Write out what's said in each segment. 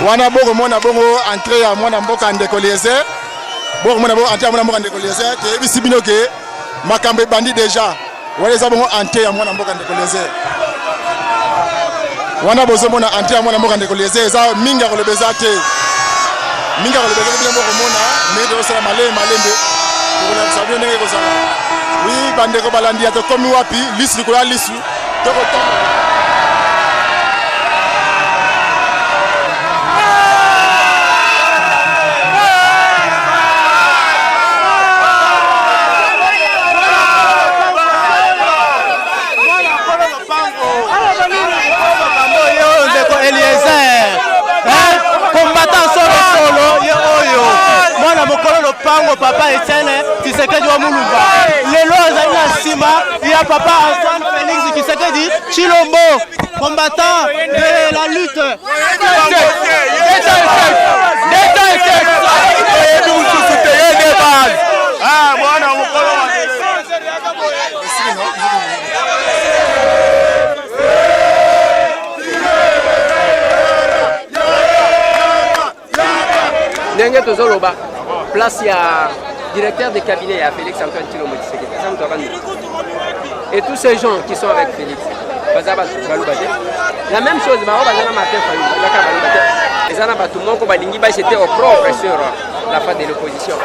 wana boko mona bongo entrée ya mwana mboka ndeko liese boko mona bongo entrée ya mwana mboka ndeko liese te bisi bino ke makambe bandi déjà wana eza bongo entrée ya mwana mboka ndeko liese wana bozo mona entrée ya mwana mboka ndeko liese eza minga kolebeza te minga kolebeza bino boko mona mais de sala malembe ko sabio ndenge ko sala oui bande ko balandi ya to komi wapi lisu ko la lisu to ko to Pango papa Etienne Tshisekedi wa Mulumba lelo azali na nsima ya papa Antoine Félix Tshisekedi Chilombo combattant de la lutte ndenge tozoloba place ya directeur de cabinet à Félix Antoine Chilombo Tshisekedi. Et tous ces gens qui sont avec Félix, la même chose, c'était au propre sur la fin de l'opposition.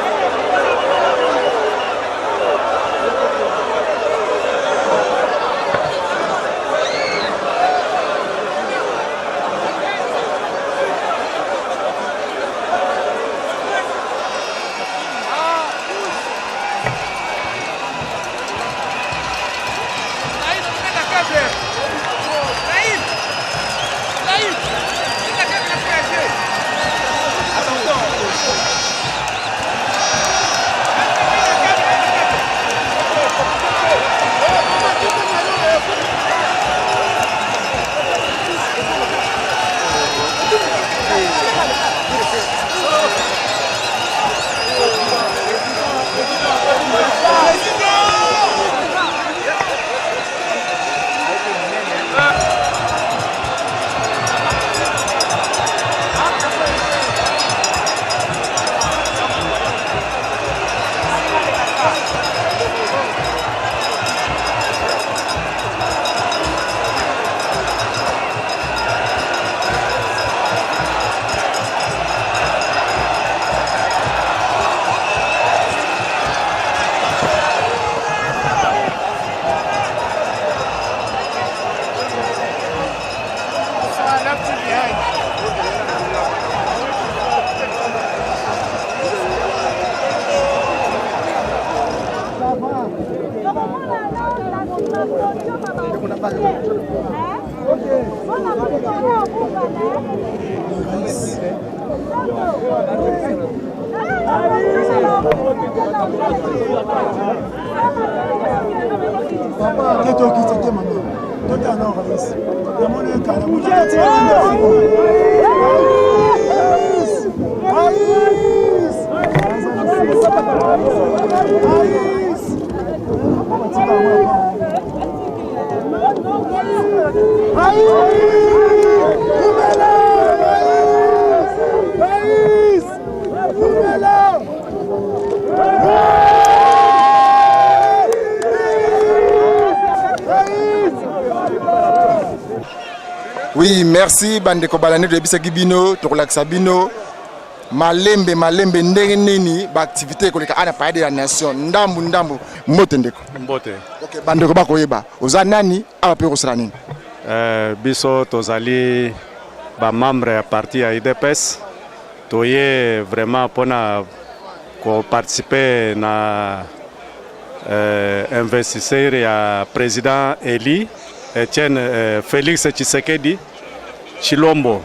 Oui, merci bandeko balane de bisaki bino to kolakisa bino malembe ndenge nini ba activité koleka ana pa de la nation ndambu mbote ndeko mbote. OK, bandeko bakoyeba oza nani ape kosala nini? Biso tozali ba membre ya parti ya IDPS toye vraiment pona ko participer na investisseur ya président Eli Etienne Félix Tshisekedi Chilombo.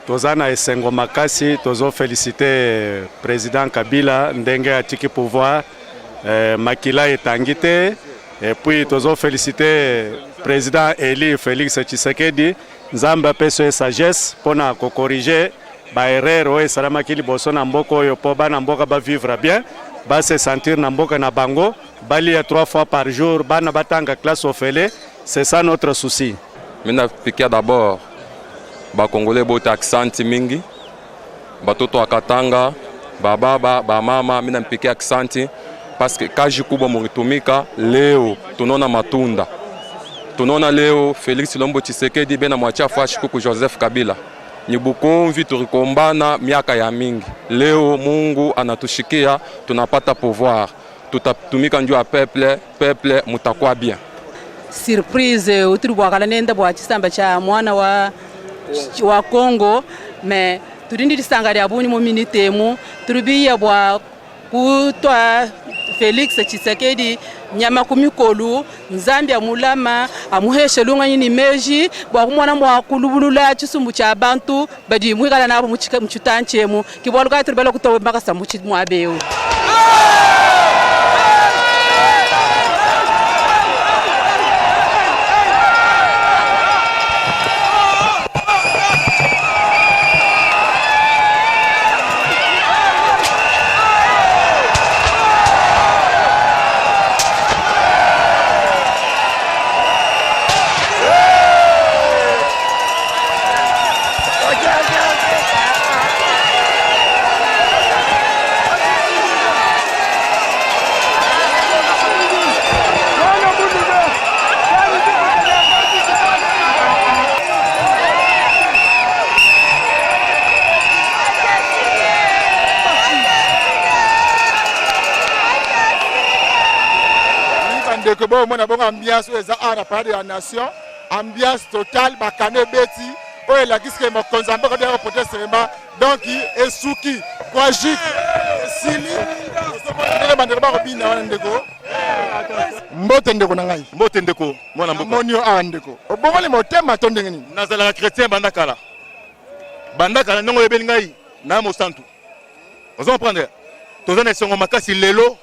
Tozana esengo makasi tozo féliciter président Kabila ndenge atiki pouvoir makila etangite et puis tozo féliciter président Eli Félix Tshisekedi nzamba peso sagesse pona ko corriger ba erreur o esalamaki liboso na mboko oyo po bana mboka ba vivre bien ba se sentir na mboka na bango bali 3 fois par jour bana batanga classe ofele. C'est ça notre souci. Maintenant, d'abord, les Congolais ont accent mingi, batoto wa Katanga, bababa, bamama, mimi nampikia aksanti parce que kazi kubwa muritumika leo tunaona matunda. Tunaona leo Felix Chilombo Tshisekedi bena mwachia fashi kuku Joseph Kabila. Nyibukomvi tulikombana miaka ya mingi. Leo Mungu anatushikia tunapata pouvoir. Tutatumika njoo ya peuple mutakuwa bien. Surprise utiribwakala nenda bwa chisamba cha mwana wa Congo mais turindi lisanga lya buni mu minitemu turubiya bwa kutwa Felix Tshisekedi nyama kumikolu Nzambia mulama amuheshe lunga nyini meji bwa kumwana mwa kulubulula chisumbu cha bantu badi mwikala nabo muchitanchemu kibwaluka turibala kutowe makasa muchimwabeu. Que bon, mon ambiance aux arts par la nation, ambiance totale, bakane beti, oh la qui se m'a consommé quand on peut seulement donc et souki, kwajik, sili, on se va bien ndeko. Mbote ndeko nangai. Mbote ndeko, mwana mboka. Monio andeko. Obongo le motema tondenge nini? Nazala chrétien bandakala. Bandakala nongo yebeli ngai na mo santu. Vous comprenez? Tozana songo makasi lelo.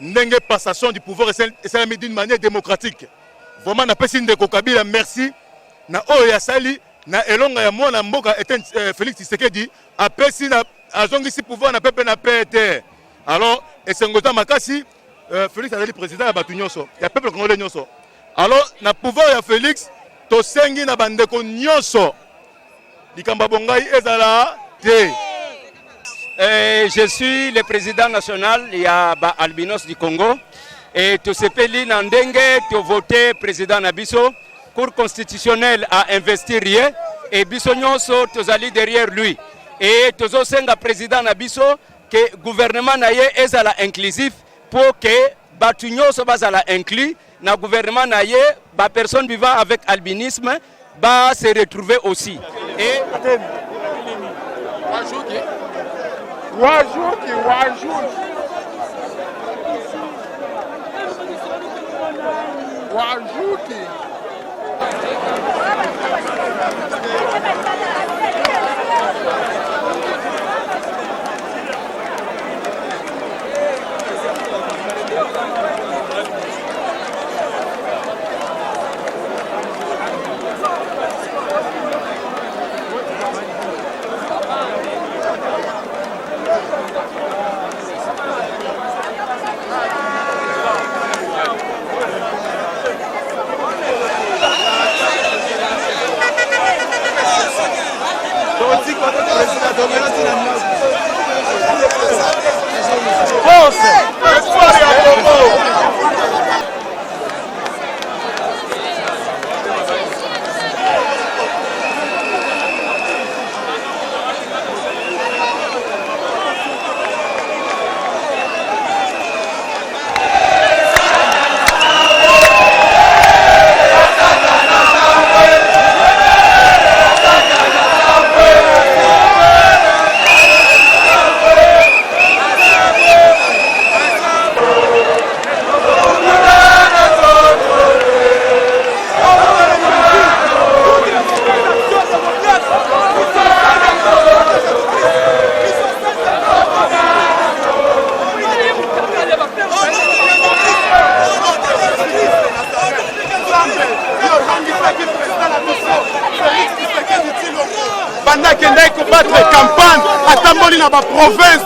N'enge passation du pouvoir et ça d'une manière démocratique. Vraiment na pesi ndeko Kabila merci na oya sali na elonga ya mwana mboka était Félix Tshisekedi a pesi na azongisi pouvoir na peuple na PET. Alors et sengota makasi Félix azali président ya batu nyonso ya peuple congolais nyonso. Alors na pouvoir ya Félix to sengi na bandeko nyonso likamba bongai ezala te. Je suis le président national, il y a Albinos du Congo. Et tout ce pays n'andenge, tu voté président Nabiso, Cour constitutionnelle a investi rien. Et Bissonyoso, tu allé derrière lui. Et tu as président Nabiso, que le gouvernement naye est inclusif pour que Batunyoso soit inclus. Le gouvernement naye, les personnes vivant avec albinisme, va se retrouver aussi. Et Wajuki. Pendant qu'il est combattre campagne atamboli na ba province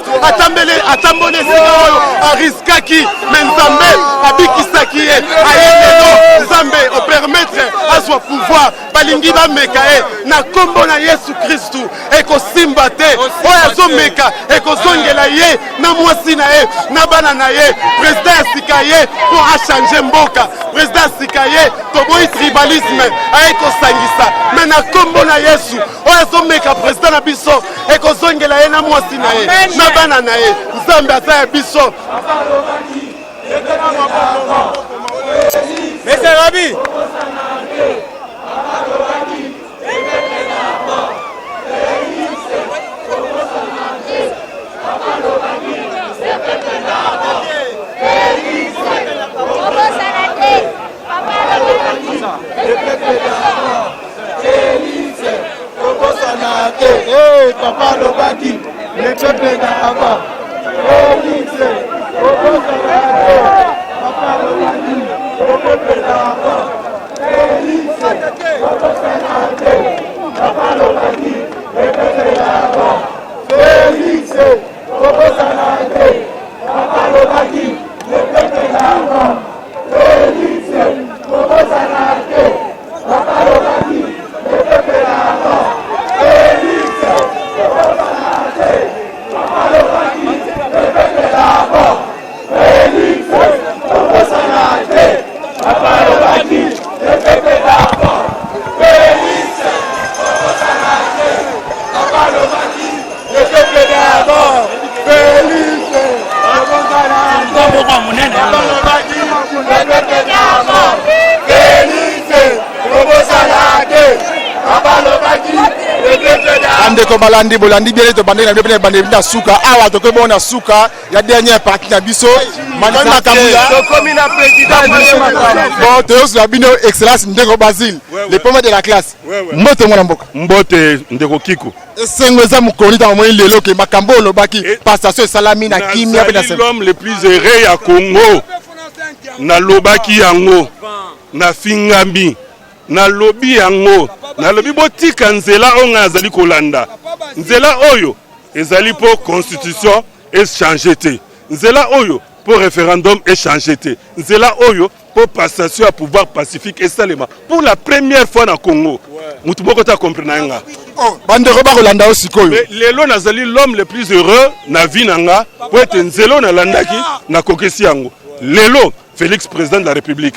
atamboli esika oyo ariskaki me nzambe abikisaki ye aye lelo nzambe opermettre azwa pouvoir balingi bameka ye na kombo na Yesu Kristu ekosimba te oyo azomeka ekozongela ye na mwasi na ye na bana na ye président asika ye pour achange mboka président asika ye toboyi tribalisme aye kosangisa me na kombo na Yesu oyo azomeka président na biso ekozongela ye na mwasi na ye na bana na ye nzambe aza ya biso Mese Rabi Papa Lobaki, le peuple d'avant. Papa Lobaki, le peuple d'avant. Papa Lobaki, le peuple d'avant. Félix, Obosanate. Papa Lobaki, le peuple d'avant. Félix, Obosanate. Papa Lobaki, le peuple d'avant. Andeko balandi bolandi bien to bandé na bien bandé na suka awa to ko bona suka ya dernière partie na biso manima kamula to komi na président bon to la bino excellence ndeko Basile le premier de la classe mbote mwana mboka mbote ndeko Kiko esengo za mukoni ta moyi lelo ke makambo lobaki passation salami na kimia pe na l'homme le plus heureux ya Congo na lobaki yango na fingambi na lobi yango na lobi botika nzela onga azali kolanda nzela oyo ezali po constitution échanger te nzela oyo po référendum échanger te nzela oyo po passation à pouvoir pacifique et salema pour la première fois na Congo mutu moko ta comprendre nga bande ko ba kolanda osikoyo lelo nazali l'homme le plus heureux na vie nanga po ete nzelo na landaki na kokesi yango lelo Félix président de la République.